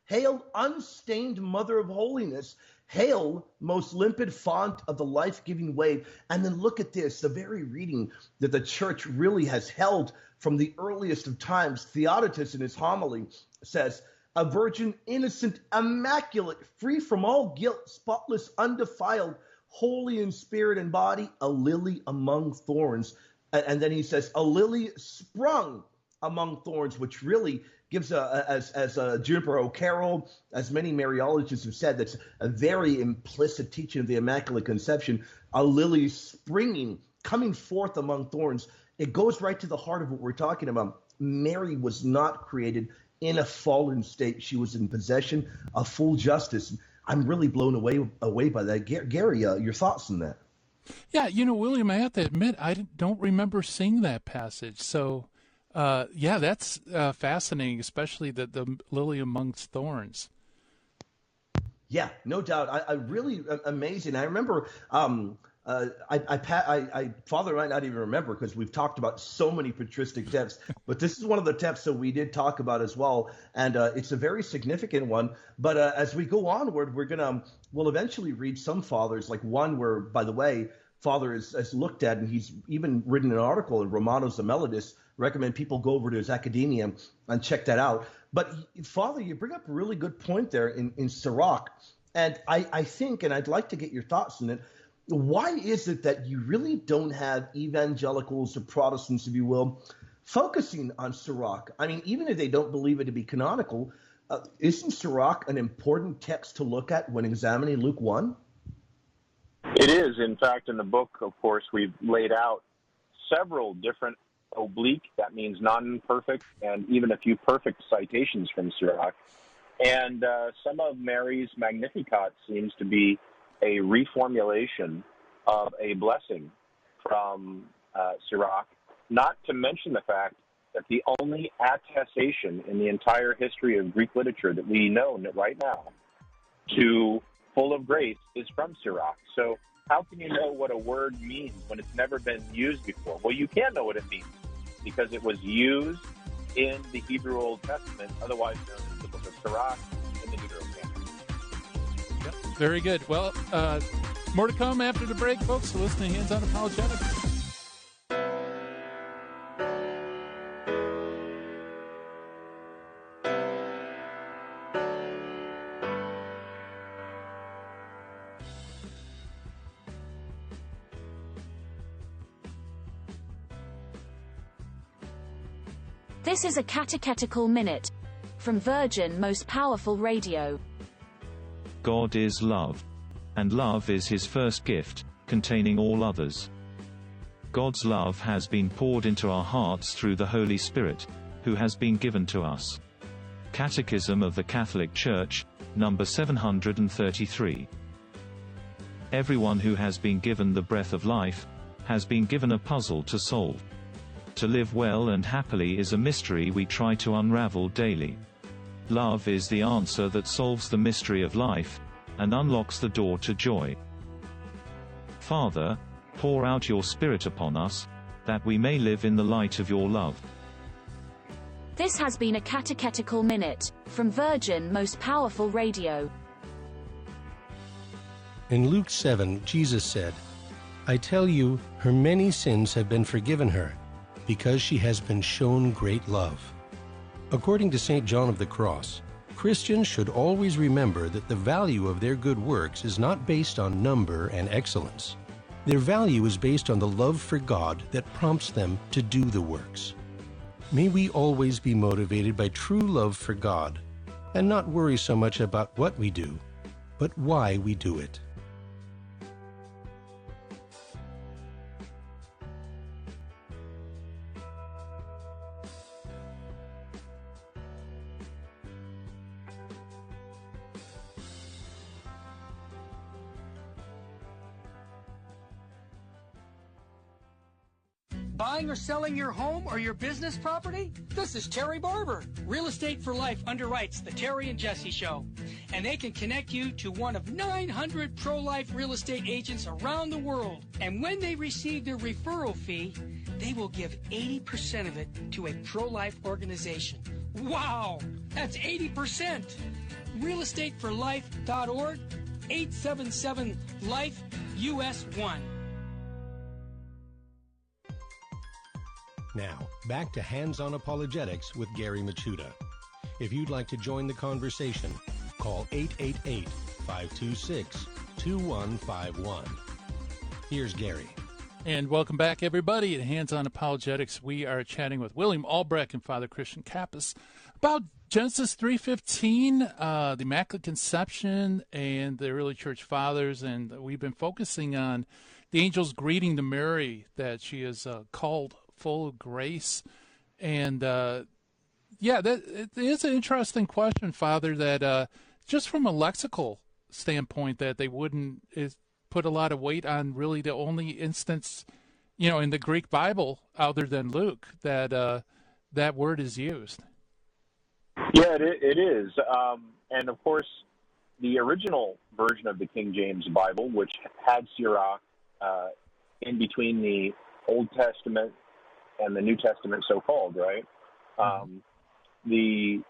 Hail, unstained mother of holiness. Hail, most limpid font of the life-giving wave." And then look at this, the very reading that the church really has held from the earliest of times. Theodotus in his homily says, "A virgin innocent, immaculate, free from all guilt, spotless, undefiled, holy in spirit and body, a lily among thorns." And then he says, "A lily sprung among thorns," which really gives as Juniper O'Carroll, as many Mariologists have said, that's a very implicit teaching of the Immaculate Conception, a lily springing, coming forth among thorns. It goes right to the heart of what we're talking about. Mary was not created in a fallen state. She was in possession of full justice. I'm really blown away by that. Gary, your thoughts on that? Yeah, William, I have to admit, I don't remember seeing that passage. So, that's fascinating, especially the lily amongst thorns. Yeah, no doubt. I really amazing. I remember Father might not even remember because we've talked about so many patristic texts, but this is one of the texts that we did talk about as well, and it's a very significant one. But as we go onward, we'll eventually read some fathers, like one where, by the way, Father is looked at, and he's even written an article in Romanos Emeritus. Recommend people go over to his academia and check that out. But Father, you bring up a really good point there in Sirach, and I think, and I'd like to get your thoughts on it. Why is it that you really don't have evangelicals or Protestants, if you will, focusing on Sirach? I mean, even if they don't believe it to be canonical, isn't Sirach an important text to look at when examining Luke 1? It is. In fact, in the book, of course, we've laid out several different oblique, that means non-perfect, and even a few perfect citations from Sirach. And some of Mary's Magnificat seems to be a reformulation of a blessing from Sirach, not to mention the fact that the only attestation in the entire history of Greek literature that we know right now to full of grace is from Sirach. So how can you know what a word means when it's never been used before? Well, you can know what it means because it was used in the Hebrew Old Testament, otherwise known as the book of Sirach in the Deuterocanon. Yep, very good. Well, more to come after the break, folks. So listen to Hands on Apologetics. This is a Catechetical Minute from Virgin Most Powerful Radio. God is love, and love is his first gift, containing all others. God's love has been poured into our hearts through the Holy Spirit, who has been given to us. Catechism of the Catholic Church, number 733. Everyone who has been given the breath of life has been given a puzzle to solve. To live well and happily is a mystery we try to unravel daily. Love is the answer that solves the mystery of life and unlocks the door to joy. Father, pour out your Spirit upon us, that we may live in the light of your love. This has been a Catechetical Minute from Virgin Most Powerful Radio. In Luke 7, Jesus said, "I tell you, her many sins have been forgiven her, because she has been shown great love." According to St. John of the Cross, Christians should always remember that the value of their good works is not based on number and excellence. Their value is based on the love for God that prompts them to do the works. May we always be motivated by true love for God, and not worry so much about what we do, but why we do it. Buying or selling your home or your business property? This is Terry Barber. Real Estate for Life underwrites the Terry and Jesse Show. And they can connect you to one of 900 pro-life real estate agents around the world. And when they receive their referral fee, they will give 80% of it to a pro-life organization. Wow! That's 80%! realestateforlife.org, 877-LIFE-US1. Now, back to Hands-On Apologetics with Gary Michuta. If you'd like to join the conversation, call 888-526-2151. Here's Gary. And welcome back, everybody, at Hands-On Apologetics. We are chatting with William Albrecht and Father Christian Kappes about Genesis 3:15, the Immaculate Conception, and the early church fathers. And we've been focusing on the angel's greeting to Mary, that she is called full of grace. And, that it is an interesting question, Father, that just from a lexical standpoint, that they wouldn't put a lot of weight on really the only instance, in the Greek Bible, other than Luke, that that word is used. Yeah, it is. And, of course, the original version of the King James Bible, which had Sirach in between the Old Testament and the New Testament, so-called, right? The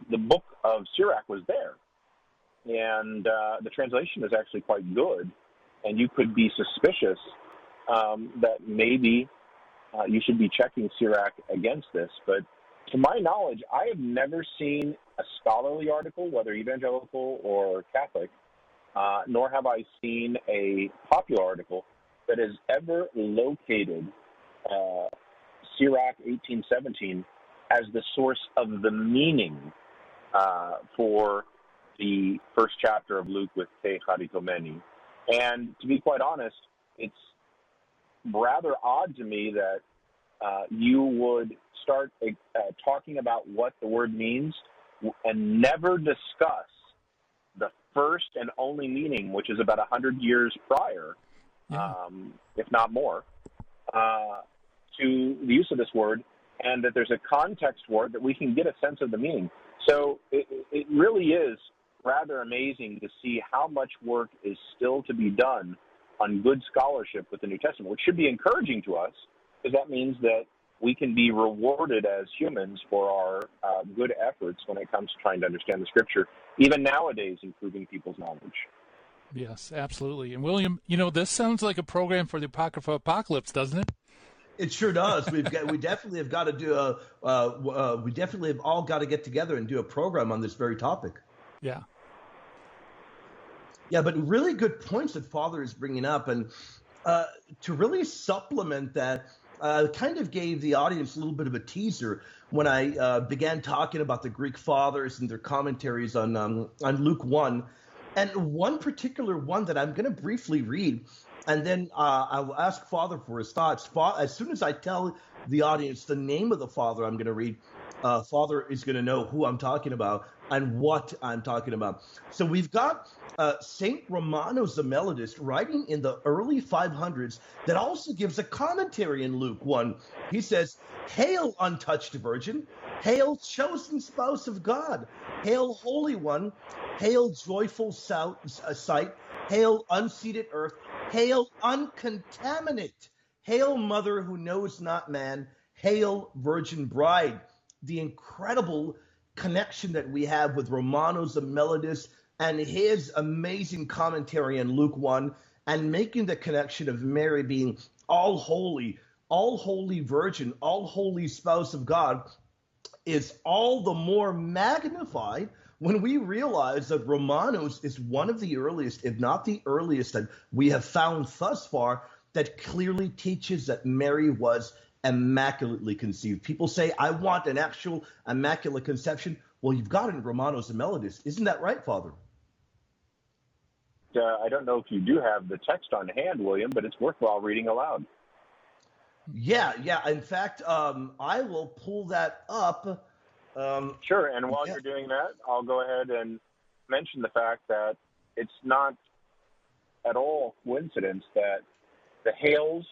book of Sirach was there, and the translation is actually quite good, and you could be suspicious that maybe you should be checking Sirach against this. But to my knowledge, I have never seen a scholarly article, whether evangelical or Catholic, nor have I seen a popular article that has ever located Sirach 18:17 as the source of the meaning for the first chapter of Luke with Te Charitomeni. And to be quite honest, it's rather odd to me that you would start talking about what the word means and never discuss the first and only meaning, which is about 100 years prior, if not more, to the use of this word, and that there's a context for it that we can get a sense of the meaning. So it really is rather amazing to see how much work is still to be done on good scholarship with the New Testament, which should be encouraging to us, because that means that we can be rewarded as humans for our good efforts when it comes to trying to understand the Scripture, even nowadays improving people's knowledge. Yes, absolutely. And William, this sounds like a program for the Apocrypha Apocalypse, doesn't it? It sure does. We definitely have got to do we definitely have all got to get together and do a program on this very topic. Yeah. Yeah, but really good points that Father is bringing up, and to really supplement that, kind of gave the audience a little bit of a teaser when I began talking about the Greek fathers and their commentaries on Luke 1, and one particular one that I'm going to briefly read. And then I'll ask Father for his thoughts. As soon as I tell the audience the name of the Father I'm going to read, Father is going to know who I'm talking about and what I'm talking about. So we've got St. Romano Zemelodist writing in the early 500s that also gives a commentary in Luke 1. He says, "Hail, untouched virgin. Hail, chosen spouse of God. Hail, Holy One. Hail, joyful sight. Hail, unseated earth. Hail, uncontaminate. Hail, mother who knows not man. Hail, virgin bride." The incredible connection that we have with Romano Zemelodist and his amazing commentary in Luke 1, and making the connection of Mary being all holy virgin, all holy spouse of God, is all the more magnified when we realize that Romanos is one of the earliest, if not the earliest, that we have found thus far that clearly teaches that Mary was immaculately conceived. People say, I want an actual immaculate conception. Well, you've got it in Romano Zemelodist. Isn't that right, Father? I don't know if you do have the text on hand, William, but it's worthwhile reading aloud. Yeah. In fact, I will pull that up. Sure, and while you're doing that, I'll go ahead and mention the fact that it's not at all coincidence that the hails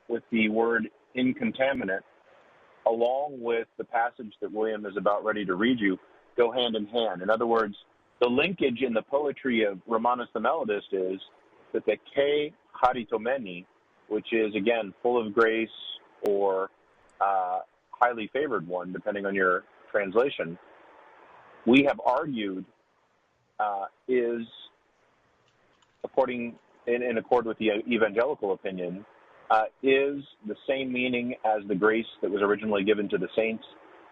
with the word incontaminate, along with the passage that William is about ready to read you, go hand in hand. In other words, the linkage in the poetry of Romanus the Melodist is that the ke charitomeni, which is, again, full of grace or highly favored one, depending on your translation, we have argued is, in accord with the evangelical opinion, is the same meaning as the grace that was originally given to the saints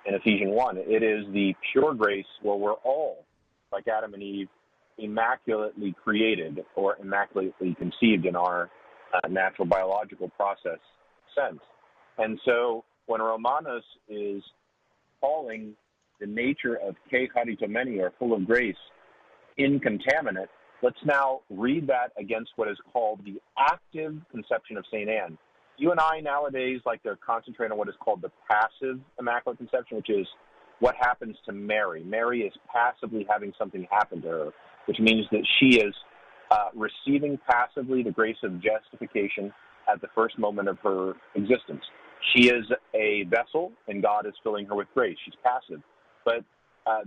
in Ephesians 1. It is the pure grace where we're all, like Adam and Eve, immaculately created or immaculately conceived in our natural biological process sense. And so when Romanus is calling the nature of ke charitomeni, or full of grace, incontaminate, let's now read that against what is called the active conception of St. Anne. You and I nowadays like to concentrate on what is called the passive Immaculate Conception, which is what happens to Mary. Mary is passively having something happen to her, which means that she is receiving passively the grace of justification at the first moment of her existence. She is a vessel, and God is filling her with grace. She's passive. But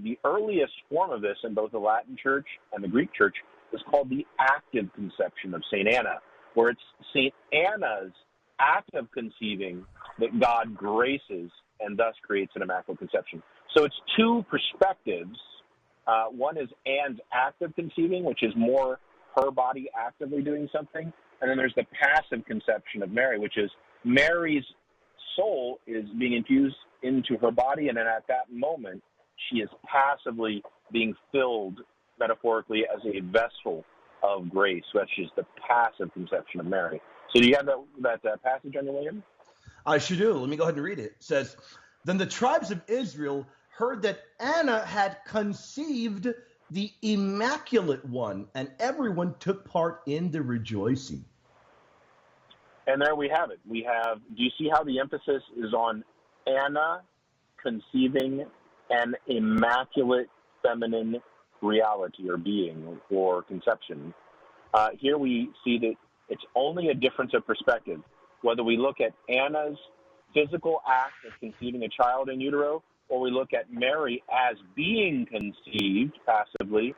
the earliest form of this in both the Latin Church and the Greek Church is called the active conception of St. Anna, where it's St. Anna's act of conceiving that God graces and thus creates an Immaculate Conception. So it's two perspectives. One is Anne's active conceiving, which is more her body actively doing something. And then there's the passive conception of Mary, which is Mary's soul is being infused into her body, and then at that moment, she is passively being filled metaphorically as a vessel of grace, which is the passive conception of Mary. So do you have that passage on your, William? I sure do. Let me go ahead and read it. It says, "Then the tribes of Israel heard that Anna had conceived the Immaculate One, and everyone took part in the rejoicing." And there we have it. Do you see how the emphasis is on Anna conceiving an immaculate feminine reality or being or conception? Here we see that it's only a difference of perspective. Whether we look at Anna's physical act of conceiving a child in utero, or we look at Mary as being conceived passively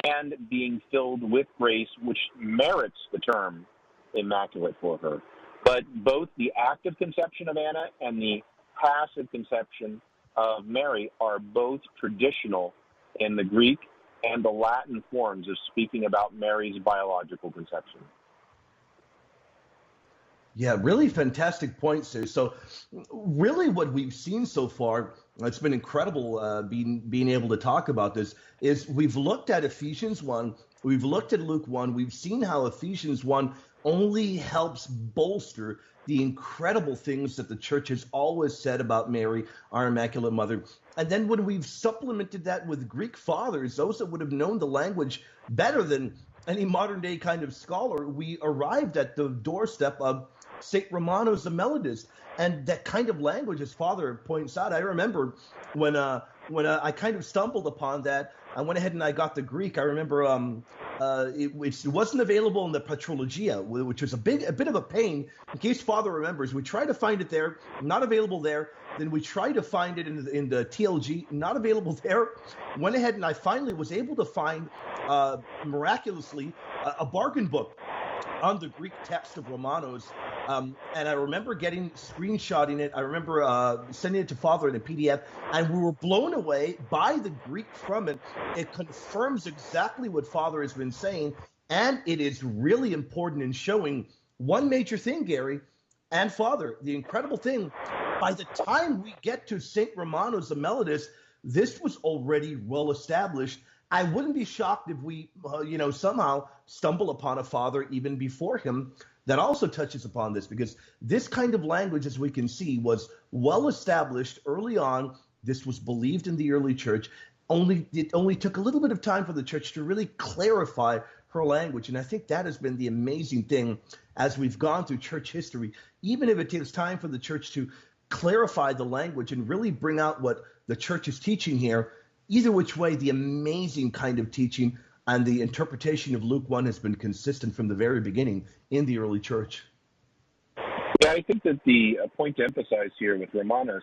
and being filled with grace, which merits the term immaculate for her. But both the active conception of Anna and the passive conception of Mary are both traditional in the Greek and the Latin forms of speaking about Mary's biological conception. Yeah, really fantastic points there. So really what we've seen so far, it's been incredible being able to talk about this, is we've looked at Ephesians 1, we've looked at Luke 1, we've seen how Ephesians 1 only helps bolster the incredible things that the church has always said about Mary, our Immaculate Mother. And then when we've supplemented that with Greek fathers, those that would have known the language better than any modern day kind of scholar, we arrived at the doorstep of St. Romanos the Melodist. And that kind of language, as Father points out, I remember when I kind of stumbled upon that, I went ahead and I got the Greek. I remember it wasn't available in the Patrologia, which was a bit of a pain. In case Father remembers, we tried to find it there, not available there. Then we tried to find it in the TLG, not available there. Went ahead and I finally was able to find, miraculously, a bargain book on the Greek text of Romanos. And I remember screenshotting it. I remember sending it to Father in a PDF, and we were blown away by the Greek from it. It confirms exactly what Father has been saying, and it is really important in showing one major thing, Gary and Father. The incredible thing, by the time we get to St. Romanos the Melodist, this was already well established. I wouldn't be shocked if we, somehow stumble upon a father even before him that also touches upon this, because this kind of language, as we can see, was well established early on. This was believed in the early church. It only took a little bit of time for the church to really clarify her language. And I think that has been the amazing thing as we've gone through church history. Even if it takes time for the church to clarify the language and really bring out what the church is teaching here, either which way, the amazing kind of teaching and the interpretation of Luke 1 has been consistent from the very beginning in the early church. Yeah, Yeah, I think that the point to emphasize here with Romanus,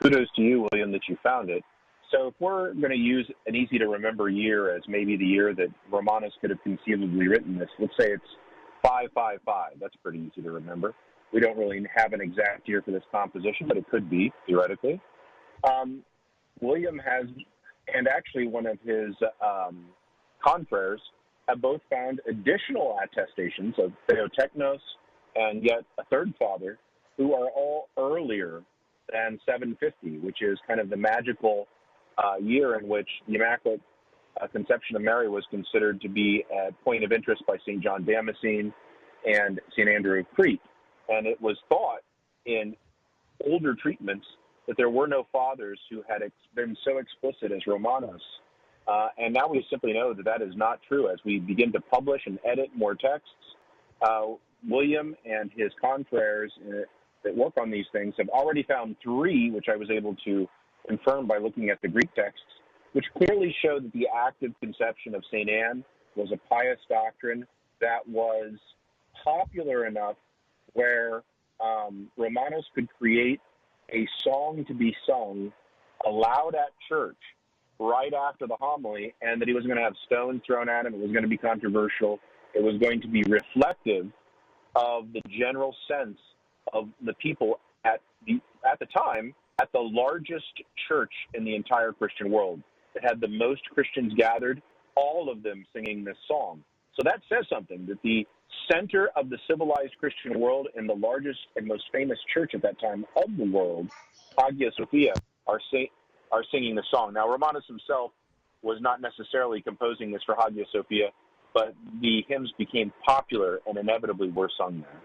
kudos to you, William, that you found it. So if we're going to use an easy-to-remember year as maybe the year that Romanus could have conceivably written this, let's say it's 555. That's pretty easy to remember. We don't really have an exact year for this composition, but it could be, theoretically. William has, and actually one of his confreres, have both found additional attestations of Theotechnos and yet a third father who are all earlier than 750, which is kind of the magical year in which the Immaculate Conception of Mary was considered to be a point of interest by St. John Damascene and St. Andrew of Crete. And it was thought in older treatments that there were no fathers who had been so explicit as Romanos. And now we simply know that that is not true. As we begin to publish and edit more texts, William and his confreres that work on these things have already found 3, which I was able to confirm by looking at the Greek texts, which clearly show that the active conception of St. Anne was a pious doctrine that was popular enough where Romanos could create a song to be sung aloud at church right after the homily, and that he was going to have stones thrown at him. It was going to be controversial. It was going to be reflective of the general sense of the people at the time at the largest church in the entire Christian world. It had the most Christians gathered, all of them singing this song. So that says something, that the center of the civilized Christian world and the largest and most famous church at that time of the world, Hagia Sophia, are singing the song. Now, Romanus himself was not necessarily composing this for Hagia Sophia, but the hymns became popular and inevitably were sung there.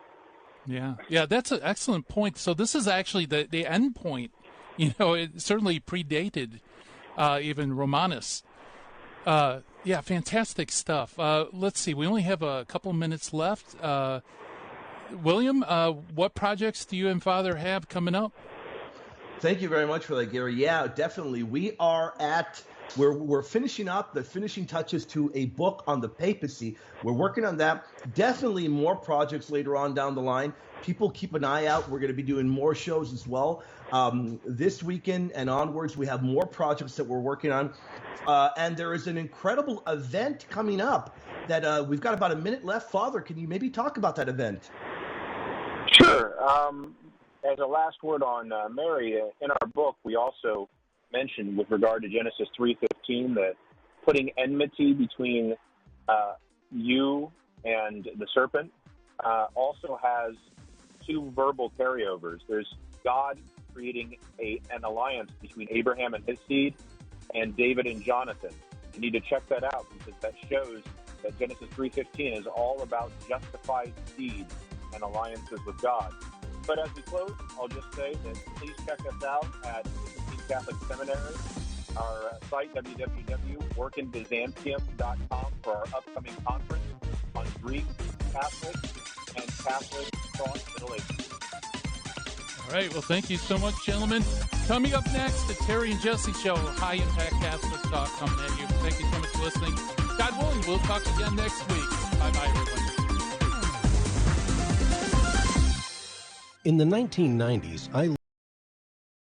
Yeah, that's an excellent point. So this is actually the end point. It certainly predated even Romanus. Yeah, fantastic stuff. Let's see, we only have a couple minutes left. William, what projects do you and Father have coming up? Thank you very much for that, Gary. Yeah, definitely. We're finishing up the finishing touches to a book on the papacy. We're working on that. Definitely more projects later on down the line. People keep an eye out. We're going to be doing more shows as well. This weekend and onwards, we have more projects that we're working on. And there is an incredible event coming up that we've got about a minute left. Father, can you maybe talk about that event? Sure. As a last word on Mary, in our book, we also mentioned with regard to Genesis 3:15 that putting enmity between you and the serpent also has 2 verbal carryovers. There's God creating an alliance between Abraham and his seed and David and Jonathan. You need to check that out because that shows that Genesis 3:15 is all about justified seed and alliances with God. But as we close, I'll just say that please check us out at St. Catholic Seminary, our site, www.workinbyzantium.com, for our upcoming conference on Greek, Catholic, and Catholic across the Middle Ages. All right, well, thank you so much, gentlemen. Coming up next, the Terry and Jesse Show, highimpactcatholic talk coming at you. Thank you so much for listening. God willing, we'll talk again next week. Bye-bye, everybody. In the 1990s, I